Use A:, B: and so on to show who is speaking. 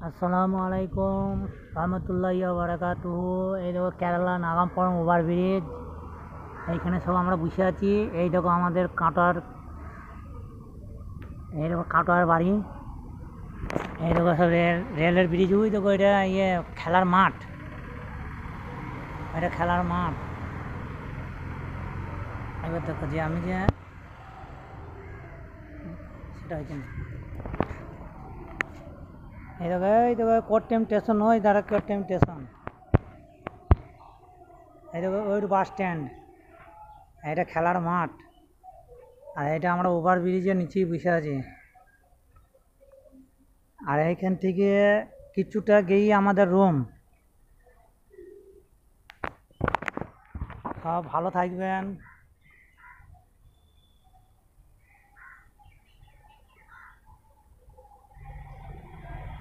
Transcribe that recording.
A: আসসালামু আলাইকুম রহমতুল্লাহি ওয়া বারাকাতুহু। এই দেখো কেরালা নাগামপুরম ওভারব্রিজ, এইখানে সব আমরা বসে আছি। এই দেখো আমাদের এই দেখো কাটোয়ার বাড়ি। এই দেখো সব রেলের ব্রিজ। ওই দেখো এটা খেলার মাঠ, এটা খেলার মাঠ। এবার দেখো যে আমি যে সেটা হয়েছে না। এই দেখো কোট্টেম স্টেশন, ওই দাঁড়া কোট্টেম স্টেশন। এই দেখো ওই বাস স্ট্যান্ড, এটা খেলার মাঠ। আর এটা আমরা ওভার ব্রিজের নিচেই বসে আছি। আর এইখান থেকে কিছুটা গিয়ে আমাদের রুম। সব ভালো থাকবেন।